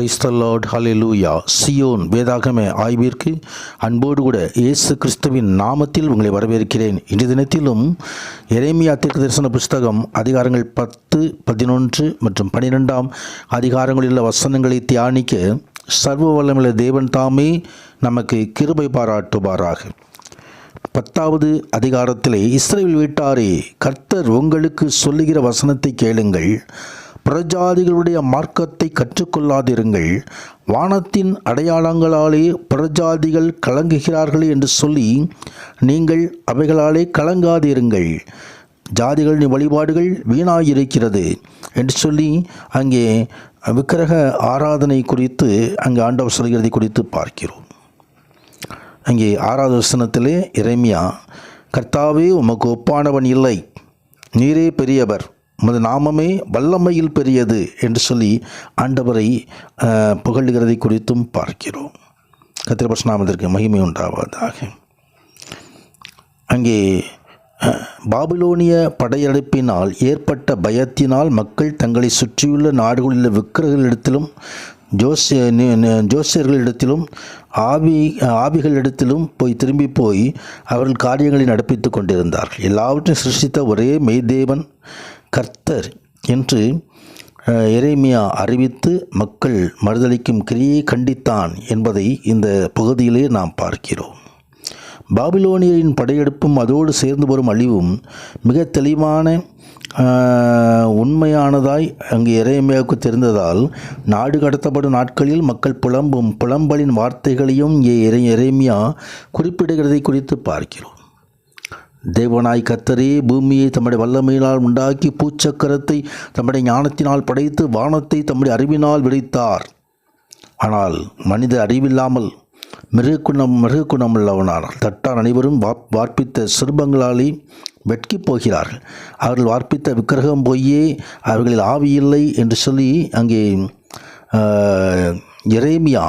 Praise the Lord, hallelujah. Zion வேதாகம ஆய்விற்கு அன்போடு கூட இயேசு கிறிஸ்துவின் நாமத்தில் உங்களை வரவேற்கிறேன். இன்றைய தினத்திலும் எரேமியா தீர்க்கதரிசன புஸ்தகம் அதிகாரங்கள் 10, 11 மற்றும் 12 அதிகாரங்களில் உள்ள வசனங்களை தியானிக்க சர்வ வல்லமையுள்ள தேவன் தாமே நமக்கு கிருபை பாராட்டுவாராக. 10வது அதிகாரத்திலே, இஸ்ரவேல் வீட்டாரே, கர்த்தர் உங்களுக்கு சொல்லுகிற வசனத்தை கேளுங்கள். புறஜாதிகளுடைய மார்க்கத்தை கற்றுக்கொள்ளாதிருங்கள். வானத்தின் அடையாளங்களாலே புறஜாதிகள் கலங்குகிறார்களே என்று சொல்லி நீங்கள் அவைகளாலே கலங்காதிருங்கள். ஜாதிகளின் வழிபாடுகள் வீணாயிருக்கிறது என்று சொல்லி அங்கே விக்கிரக ஆராதனை குறித்து அங்கே ஆண்டவர் சொல்கிறதை குறித்து பார்க்கிறோம். அங்கே 6வது வசனத்திலே எரேமியா, கர்த்தாவே, உமக்கு ஒப்பானவன் இல்லை, நீரே பெரியவர், உமது நாமமே வல்லமையில் பெரியது என்று சொல்லி ஆண்டவரை புகழுகிறதை குறித்தும் பார்க்கிறோம். கர்த்தருடைய பரிசுத்த நாமத்திற்கு மகிமை உண்டாவதாக. அங்கே பாபிலோனிய படையெடுப்பினால் ஏற்பட்ட பயத்தினால் மக்கள் தங்களை சுற்றியுள்ள நாடுகளில் விக்கிரகங்களிடத்திலும் ஜோசியர்களிடத்திலும் ஆவிகளிடத்திலும் திரும்பி போய் அவர்கள் காரியங்களை நடப்பித்து கொண்டிருந்தார்கள். எல்லாவற்றையும் சிருஷ்டித்த ஒரே மெய்தேவன் கர்த்தர் என்று எரேமியா அறிவித்து மக்கள் மறுதலிக்கும் கிரியை கண்டித்தான் என்பதை இந்த பகுதியிலே நாம் பார்க்கிறோம். பாபிலோனியரின் படையெடுப்பும் அதோடு சேர்ந்து வரும் அழிவும் மிக தெளிவான உண்மையானதாய் அங்கு எரேமியாவுக்கு தெரிந்ததால் நாடு கடத்தப்படும் நாட்களில் மக்கள் புலம்பலின் வார்த்தைகளையும் எரேமியா குறிப்பிடுகிறதை குறித்து பார்க்கிறோம். தேவனாய் கர்த்தரே பூமியை தம்முடைய வல்லமையினால் உண்டாக்கி பூச்சக்கரத்தை தம்முடைய ஞானத்தினால் படைத்து வானத்தை தம்முடைய அறிவினால் விரித்தார். ஆனால் மனித அறிவில்லாமல் மிருகக்குணமுள்ளவனார் தட்டார் அனைவரும் வார்ப்பித்த சிறுபங்களாலே வெட்கி போகிறார்கள். அவர்கள் வார்ப்பித்த விக்கிரகம் பொய்யே, அவர்களில் ஆவியில்லை என்று சொல்லி அங்கே எரேமியா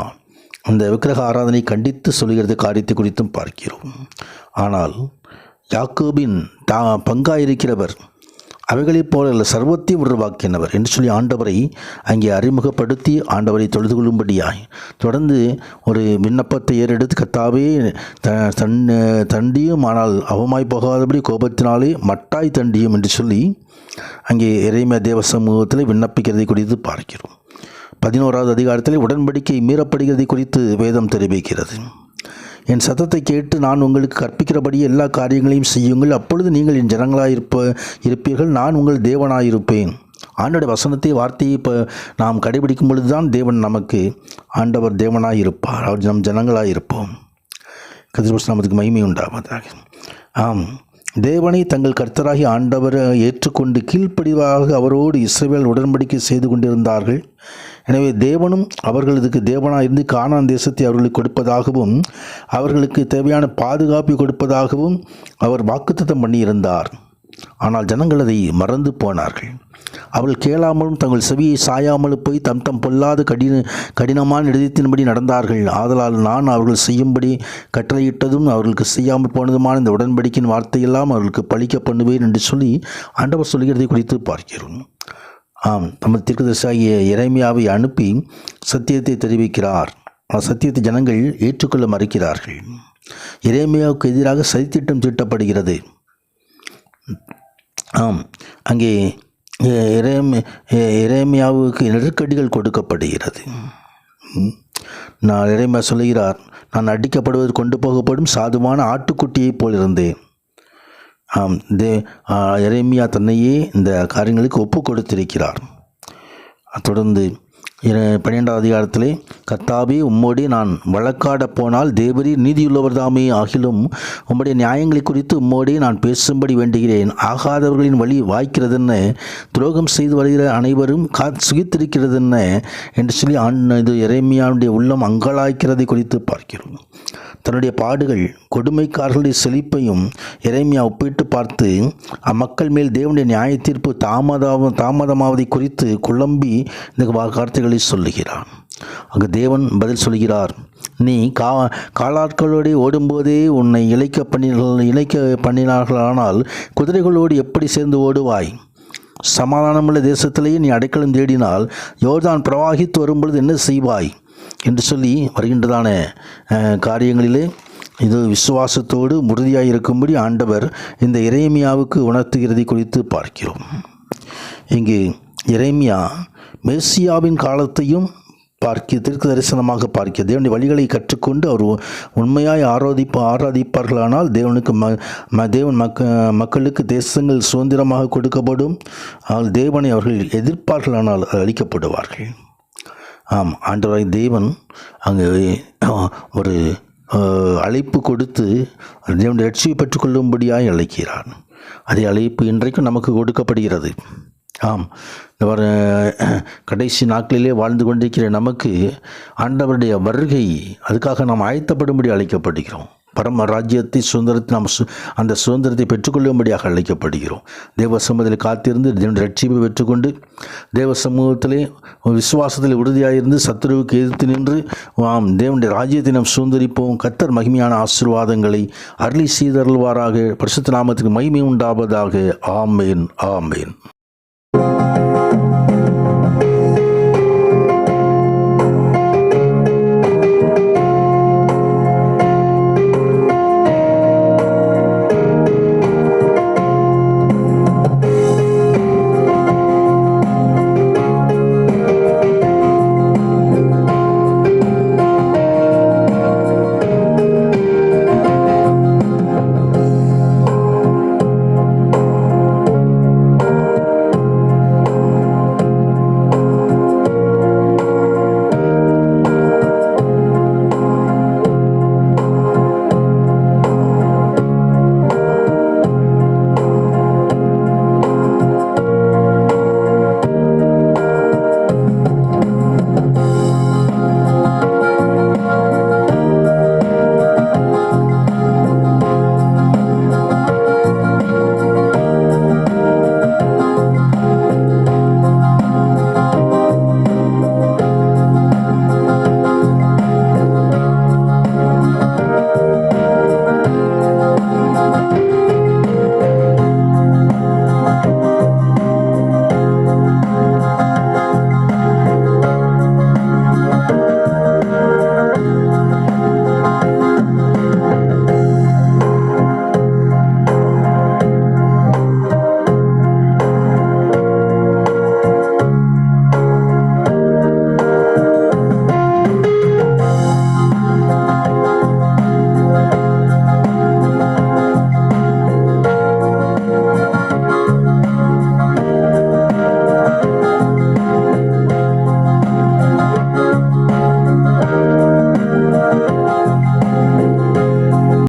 அந்த விக்கிரக ஆராதனை கண்டித்து சொல்கிறது காரியத்தை குறித்தும் பார்க்கிறோம். ஆனால் யாக்கோபின் பங்காயிருக்கிறவர் அவைகளைப் போல சர்வத்தையும் உருவாக்கினவர் என்று சொல்லி ஆண்டவரை அங்கே அறிமுகப்படுத்தி ஆண்டவரை தொழுது கொள்ளும்படியாய் தொடர்ந்து ஒரு விண்ணப்பத்தை ஏறெடுத்து, கர்த்தாவே, தண்டியும் ஆனால் அவமாய் போகாதபடி கோபத்தினாலே மட்டாய் தண்டியும் என்று சொல்லி அங்கே எரேமியா தேவ சமூகத்தில் விண்ணப்பிக்கிறதை குறித்து பார்க்கிறோம். 11வது அதிகாரத்தில் உடன்படிக்கை மீறப்படுகிறதை குறித்து வேதம் தெரிவிக்கிறது. என் சத்தத்தை கேட்டு நான் உங்களுக்கு கற்பிக்கிறபடி எல்லா காரியங்களையும் செய்யுங்கள், அப்பொழுது நீங்கள் என் இருப்பீர்கள், நான் உங்கள் தேவனாயிருப்பேன். ஆண்டோட வார்த்தையை நாம் கடைபிடிக்கும் பொழுது தான் ஆண்டவர் தேவனாயிருப்பார், அவர் நம் ஜனங்களாயிருப்போம். கர்த்தருடைய நாமத்துக்கு மகிமை உண்டாவதாக. ஆம், தேவனை தங்கள் கர்த்தராகி ஆண்டவரை ஏற்றுக்கொண்டு கீழ்ப்படிவாக அவரோடு இஸ்ரவேல் உடன்படிக்கை செய்து கொண்டிருந்தார்கள். எனவே தேவனும் அவர்களுக்கு தேவனாக இருந்து கானான் தேசத்தை அவர்களுக்கு கொடுப்பதாகவும் அவர்களுக்கு தேவையான பாதுகாப்பை கொடுப்பதாகவும் அவர் வாக்குத்தத்தம் பண்ணியிருந்தார். ஆனால் ஜனங்கள் அதை மறந்து போனார்கள். அவர்கள் கேளாமலும் தங்கள் செவியை சாயாமலும் போய் தம் பொல்லாத கடினமான இதயத்தின்படி நடந்தார்கள். ஆதலால் நான் அவர்கள் செய்யும்படி கட்டளையிட்டதும் அவர்களுக்கு செய்யாமல் போனதுமான இந்த உடன்படிக்கையின் வார்த்தையெல்லாம் அவர்களுக்கு பழிக்க பண்ணுவேன் என்று சொல்லி ஆண்டவர் சொல்கிறதை குறித்து பார்க்கிறோம். ஆம், நமது தீர்க்கதரிசியாகிய எரேமியாவை அனுப்பி சத்தியத்தை தெரிவிக்கிறார். சத்தியத்தை ஜனங்கள் ஏற்றுக்கொள்ள மறுக்கிறார்கள். எரேமியாவுக்கு எதிராக சதித்திட்டம் தீட்டப்படுகிறது. ஆம், அங்கே எரேமியாவுக்கு நெருக்கடிகள் கொடுக்கப்படுகிறது. எரேமியா சொல்லுகிறார், நான் அடிக்கப்படுவது கொண்டு போகப்படும் சாதுவான ஆட்டுக்குட்டியைப் போல் இருந்தேன். எரேமியா தன்னையே இந்த காரியங்களுக்கு ஒப்பு கொடுத்திருக்கிறார். தொடர்ந்து 12வது அதிகாரத்திலே, கர்த்தாவே, உம்மோடே நான் வழக்காட போனால் தேவரீர் நீதியுள்ளவர் தாமே, ஆகிலும் உம்முடைய நியாயங்களை குறித்து உம்மோடே நான் பேசும்படி வேண்டுகிறேன். ஆகாதவர்களின் வழி வாய்க்கிறதென்ன, துரோகம் செய்து வருகிற அனைவரும் சுகித்திருக்கிறதென்ன என்று சொல்லி இது எரேமியாவுடைய உள்ளம் அங்கலாய்க்கிறதை குறித்து பார்க்கிறோம். தன்னுடைய பாடுகள் கொடுமைக்காரர்களுடைய செழிப்பையும் எரேமியா ஒப்பிட்டு பார்த்து அம்மக்கள் மேல் தேவனுடைய நியாய தீர்ப்பு தாமதமாவதை குறித்து குழம்பி இந்த வார்த்தைகளை சொல்லுகிறார். அங்கு தேவன் பதில் சொல்கிறார், நீ காலாட்களோடு ஓடும்போதே உன்னை இழைக்க பண்ணினார்களானால் குதிரைகளோடு எப்படி சேர்ந்து ஓடுவாய்? சமாதானமுள்ள தேசத்திலேயே நீ அடைக்கலம் தேடினால் யோர்தான் பிரவாகித்து வரும்பொழுது என்ன செய்வாய் என்று சொல்லி வருகின்றதான காரியங்களிலே இது விசுவாசத்தோடு உறுதியாக இருக்கும்படி ஆண்டவர் இந்த எரேமியாவுக்கு உணர்த்துகிறதை குறித்து பார்க்கிறோம். இங்கு எரேமியா மேசியாவின் காலத்தையும் தீர்க்க தரிசனமாக பார்க்க தேவனுடைய வழிகளை கற்றுக்கொண்டு அவர் உண்மையாய் ஆராதிப்பார்களானால் தேவன் மக்களுக்கு தேசங்கள் சுதந்திரமாக கொடுக்கப்படும். தேவனை அவர்கள் எதிர்ப்பார்களானால் அது அளிக்கப்படுவார்கள். ஆம், ஆண்டவராய் தேவன் அங்கு ஒரு அழைப்பு கொடுத்து தேவனுடைய ரட்சியை பெற்றுக்கொள்ளும்படியாய் அழைக்கிறார். அதே அழைப்பு இன்றைக்கும் நமக்கு கொடுக்கப்படுகிறது. ஆம், இந்த கடைசி நாட்களிலே வாழ்ந்து கொண்டிருக்கிற நமக்கு ஆண்டவருடைய வருகை அதுக்காக நாம் ஆயத்தப்படும்படி அழைக்கப்படுகிறோம். பரம ராஜ்யத்தை சுதந்திரத்தை நாம் அந்த சுதந்திரத்தை பெற்றுக்கொள்ளும்படியாக அழைக்கப்படுகிறோம். தேவ சமூகத்தில் காத்திருந்து தேவனுடைய ரட்சிப்பை பெற்றுக்கொண்டு தேவ சமூகத்திலே விசுவாசத்தில் உறுதியாயிருந்து சத்துருவுக்கு எதிர்த்து நின்று தேவனுடைய ராஜ்யத்தை நாம் சுதந்திரிப்போம். கர்த்தர் மகிமையான ஆசீர்வாதங்களை அருளி செய்தருள்வாராக. பரிசுத்த நாமத்துக்கு மகிமை உண்டாவதாக. ஆமேன், ஆமேன்.